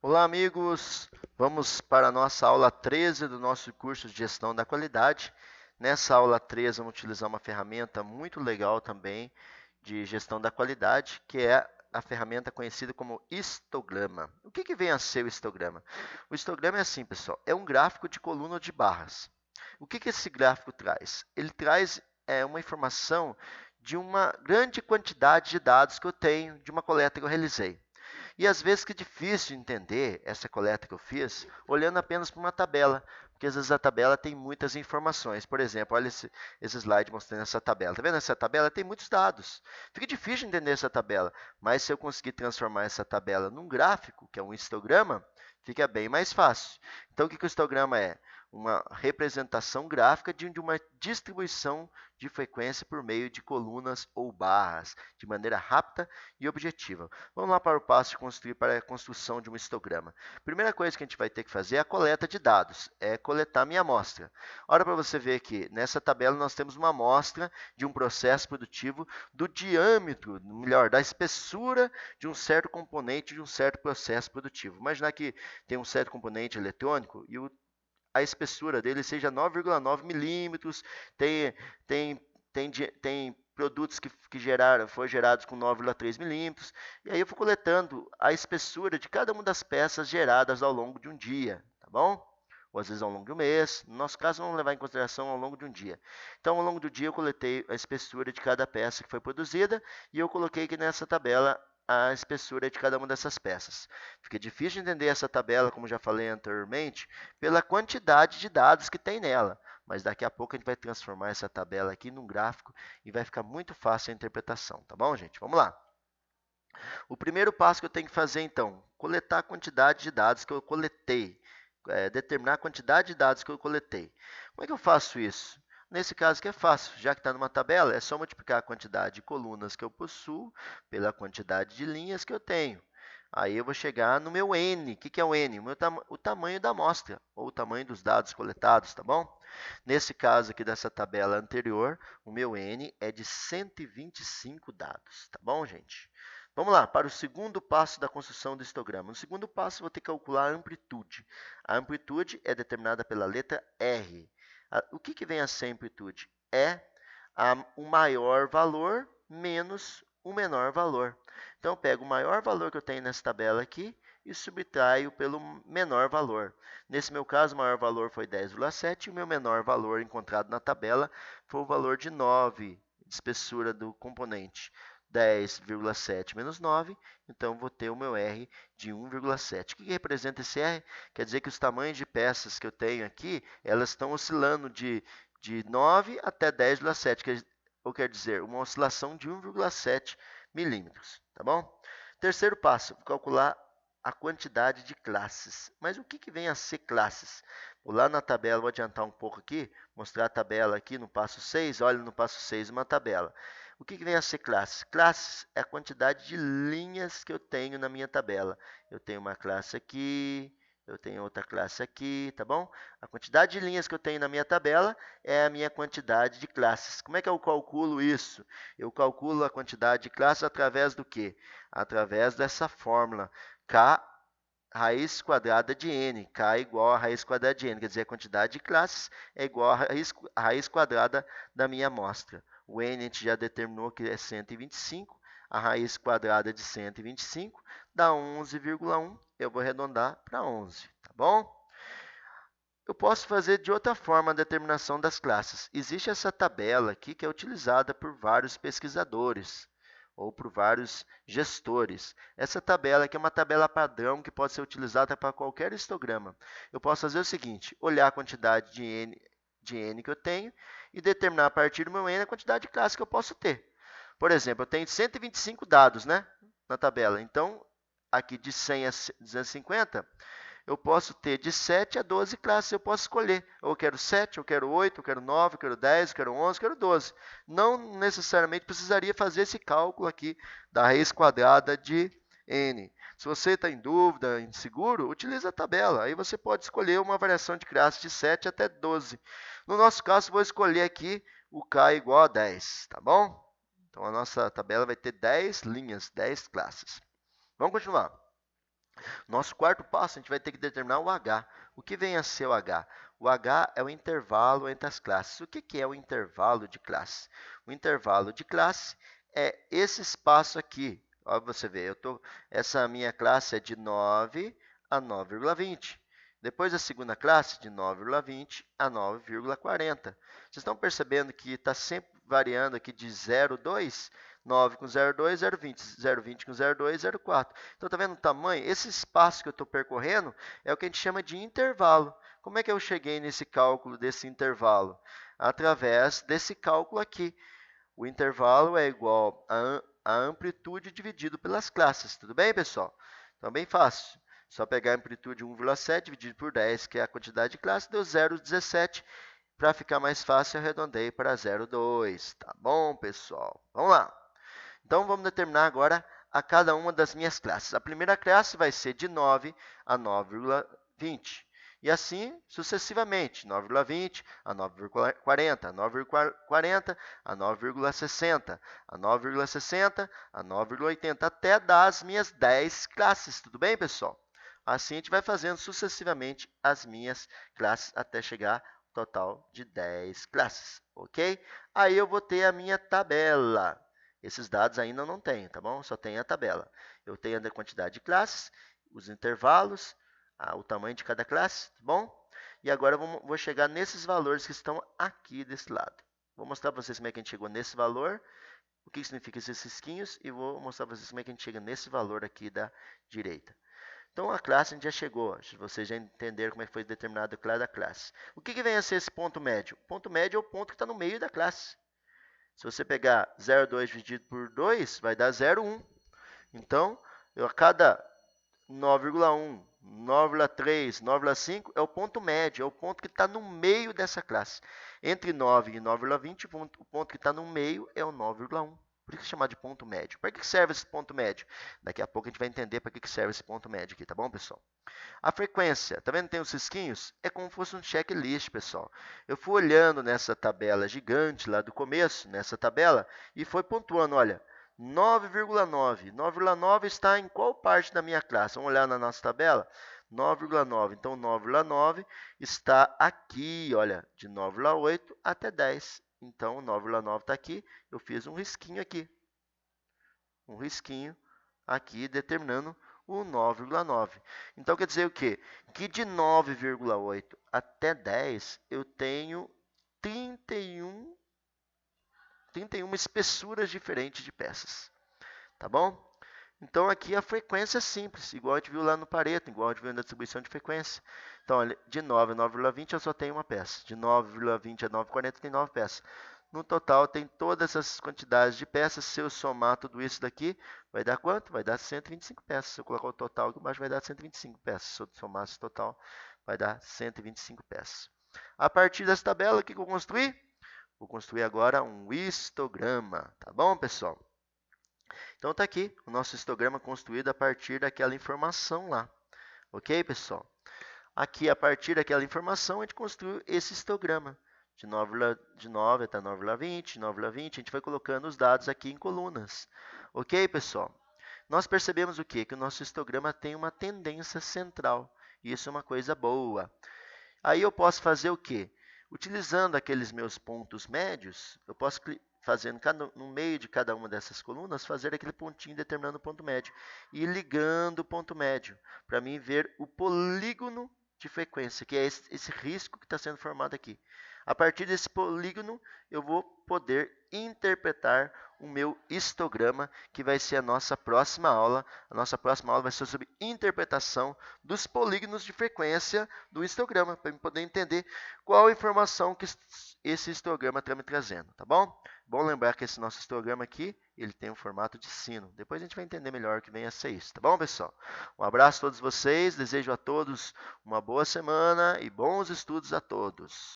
Olá, amigos! Vamos para a nossa aula 13 do nosso curso de Gestão da Qualidade. Nessa aula 13, vamos utilizar uma ferramenta muito legal também de gestão da qualidade, que é a ferramenta conhecida como histograma. O que vem a ser o histograma? O histograma é assim, pessoal, é um gráfico de coluna ou de barras. O que esse gráfico traz? Ele traz uma informação de uma grande quantidade de dados que eu tenho de uma coleta que eu realizei. E às vezes que é difícil entender essa coleta que eu fiz olhando apenas para uma tabela, porque às vezes a tabela tem muitas informações. Por exemplo, olha esse slide mostrando essa tabela. Está vendo essa tabela? Tem muitos dados. Fica difícil entender essa tabela, mas se eu conseguir transformar essa tabela num gráfico, que é um histograma, fica bem mais fácil. Então, o que o histograma é? Uma representação gráfica de uma distribuição de frequência por meio de colunas ou barras, de maneira rápida e objetiva. Vamos lá para o passo de construir para a construção de um histograma. Primeira coisa que a gente vai ter que fazer é a coleta de dados, é coletar minha amostra. Olha para você ver aqui, nessa tabela nós temos uma amostra de um processo produtivo do diâmetro, melhor, da espessura de um certo componente de um certo processo produtivo. Imaginar que tem um certo componente eletrônico e a espessura dele seja 9,9 milímetros, tem, tem produtos que foram gerados com 9,3 milímetros, e aí eu vou coletando a espessura de cada uma das peças geradas ao longo de um dia, tá bom? Ou às vezes ao longo de um mês, no nosso caso vamos levar em consideração ao longo de um dia. Então, ao longo do dia eu coletei a espessura de cada peça que foi produzida, e eu coloquei aqui nessa tabela a espessura de cada uma dessas peças. Fica difícil de entender essa tabela, como já falei anteriormente, pela quantidade de dados que tem nela. Mas daqui a pouco a gente vai transformar essa tabela aqui num gráfico e vai ficar muito fácil a interpretação, tá bom, gente? Vamos lá. O primeiro passo que eu tenho que fazer, então, coletar a quantidade de dados que eu coletei, determinar a quantidade de dados que eu coletei. Como é que eu faço isso? Nesse caso aqui é fácil, já que está numa tabela, é só multiplicar a quantidade de colunas que eu possuo pela quantidade de linhas que eu tenho. Aí eu vou chegar no meu N. O que é o N? O tamanho da amostra, ou o tamanho dos dados coletados, tá bom? Nesse caso aqui dessa tabela anterior, o meu N é de 125 dados, tá bom, gente? Vamos lá, para o segundo passo da construção do histograma. No segundo passo, vou ter que calcular a amplitude. A amplitude é determinada pela letra R. O que vem a ser a amplitude? É o maior valor menos o menor valor. Então, eu pego o maior valor que eu tenho nessa tabela aqui e subtraio pelo menor valor. Nesse meu caso, o maior valor foi 10,7 e o meu menor valor encontrado na tabela foi o valor de 9 de espessura do componente. 10,7 menos 9, então vou ter o meu R de 1,7. O que representa esse R? Quer dizer que os tamanhos de peças que eu tenho aqui, elas estão oscilando de 9 até 10,7, ou quer dizer, uma oscilação de 1,7 milímetros, tá bom? Terceiro passo, vou calcular a quantidade de classes. Mas o que vem a ser classes? Vou lá na tabela, vou adiantar um pouco aqui, mostrar a tabela aqui no passo 6. Olha no passo 6 uma tabela. O que vem a ser classes? Classes é a quantidade de linhas que eu tenho na minha tabela. Eu tenho uma classe aqui, eu tenho outra classe aqui, tá bom? A quantidade de linhas que eu tenho na minha tabela é a minha quantidade de classes. Como é que eu calculo isso? Eu calculo a quantidade de classes através do quê? Através dessa fórmula. K raiz quadrada de n. K é igual a raiz quadrada de n. Quer dizer, a quantidade de classes é igual a raiz quadrada da minha amostra. O n a gente já determinou que é 125. A raiz quadrada de 125 dá 11,1. Eu vou arredondar para 11, tá bom? Eu posso fazer de outra forma a determinação das classes. Existe essa tabela aqui que é utilizada por vários pesquisadores ou por vários gestores. Essa tabela aqui é uma tabela padrão que pode ser utilizada para qualquer histograma. Eu posso fazer o seguinte, olhar a quantidade de N que eu tenho e determinar a partir do meu N a quantidade de classes que eu posso ter. Por exemplo, eu tenho 125 dados, né, na tabela. Então, aqui de 100 a 250, eu posso ter de 7 a 12 classes, eu posso escolher. Eu quero 7, eu quero 8, eu quero 9, eu quero 10, eu quero 11, eu quero 12. Não necessariamente precisaria fazer esse cálculo aqui da raiz quadrada de n. Se você está em dúvida, inseguro, utilize a tabela. Aí você pode escolher uma variação de classes de 7 até 12. No nosso caso, vou escolher aqui o k igual a 10, tá bom? Então, a nossa tabela vai ter 10 linhas, 10 classes. Vamos continuar. Nosso quarto passo, a gente vai ter que determinar o H. O que vem a ser o H? O H é o intervalo entre as classes. O que é o intervalo de classe? O intervalo de classe é esse espaço aqui. Ó, você vê, essa minha classe é de 9 a 9,20. Depois a segunda classe, de 9,20 a 9,40. Vocês estão percebendo que está sempre variando aqui de 0,2? 9 com 0,2, 0,20. 0,20 com 0,2, 0,4. Então, está vendo o tamanho? Esse espaço que eu estou percorrendo é o que a gente chama de intervalo. Como é que eu cheguei nesse cálculo desse intervalo? Através desse cálculo aqui. O intervalo é igual a amplitude dividido pelas classes. Tudo bem, pessoal? Então, bem fácil. Só pegar a amplitude 1,7 dividido por 10, que é a quantidade de classe, deu 0,17. Para ficar mais fácil, eu arredondei para 0,2. Tá bom, pessoal? Vamos lá. Então, vamos determinar agora a cada uma das minhas classes. A primeira classe vai ser de 9 a 9,20. E assim sucessivamente, 9,20 a 9,40, a 9,40 a 9,60, a 9,60 a 9,80, até dar as minhas 10 classes. Tudo bem, pessoal? Assim, a gente vai fazendo sucessivamente as minhas classes até chegar ao total de 10 classes, ok? Aí eu vou ter a minha tabela. Esses dados ainda não tenho, tá bom? Só tenho a tabela. Eu tenho a quantidade de classes, os intervalos, o tamanho de cada classe, tá bom? E agora eu vou chegar nesses valores que estão aqui desse lado. Vou mostrar para vocês como é que a gente chegou nesse valor, o que significa esses risquinhos, e vou mostrar para vocês como é que a gente chega nesse valor aqui da direita. Então, a classe a gente já chegou. Vocês já entenderam como é que foi determinado cada classe. O que vem a ser esse ponto médio? O ponto médio é o ponto que está no meio da classe. Se você pegar 0,2 dividido por 2, vai dar 0,1. Então, a cada 9,1, 9,3, 9,5 é o ponto médio, é o ponto que está no meio dessa classe. Entre 9 e 9,20, o ponto que está no meio é o 9,1. Por que é chamado de ponto médio? Para que serve esse ponto médio? Daqui a pouco a gente vai entender para que serve esse ponto médio aqui, tá bom, pessoal? A frequência, tá vendo? Tem os risquinhos? É como se fosse um checklist, pessoal. Eu fui olhando nessa tabela gigante lá do começo, nessa tabela, e foi pontuando, olha, 9,9. 9,9 está em qual parte da minha classe? Vamos olhar na nossa tabela? 9,9. Então, 9,9 está aqui, olha, de 9,8 até 10. Então, 9,9 está aqui. Eu fiz um risquinho aqui. Um risquinho aqui, determinando o 9,9. Então, quer dizer o quê? Que de 9,8 até 10, eu tenho 31 espessuras diferentes de peças. Tá bom? Então, aqui a frequência é simples, igual a gente viu lá no Pareto, igual a gente viu na distribuição de frequência. Então, olha, de 9 a 9,20 eu só tenho uma peça. De 9,20 a 9,40 tem 9 peças. No total, tem todas essas quantidades de peças. Se eu somar tudo isso daqui, vai dar quanto? Vai dar 125 peças. Se eu colocar o total aqui embaixo, vai dar 125 peças. Se eu somar esse total, vai dar 125 peças. A partir dessa tabela, o que eu vou construir? Vou construir agora um histograma. Tá bom, pessoal? Então, está aqui o nosso histograma construído a partir daquela informação lá. Ok, pessoal? Aqui, a partir daquela informação, a gente construiu esse histograma. De 9 até 9,20, 9,20, a gente vai colocando os dados aqui em colunas. Ok, pessoal? Nós percebemos o quê? Que o nosso histograma tem uma tendência central. E isso é uma coisa boa. Aí eu posso fazer o quê? Utilizando aqueles meus pontos médios, eu posso fazendo no meio de cada uma dessas colunas, fazer aquele pontinho determinando o ponto médio. E ligando o ponto médio, para mim ver o polígono de frequência, que é esse risco que está sendo formado aqui. A partir desse polígono, eu vou poder interpretar o meu histograma, que vai ser a nossa próxima aula. A nossa próxima aula vai ser sobre interpretação dos polígonos de frequência do histograma, para eu poder entender qual a informação que esse histograma está me trazendo, tá bom? Bom lembrar que esse nosso histograma aqui, ele tem um formato de sino. Depois a gente vai entender melhor o que vem a ser isso, tá bom, pessoal? Um abraço a todos vocês, desejo a todos uma boa semana e bons estudos a todos.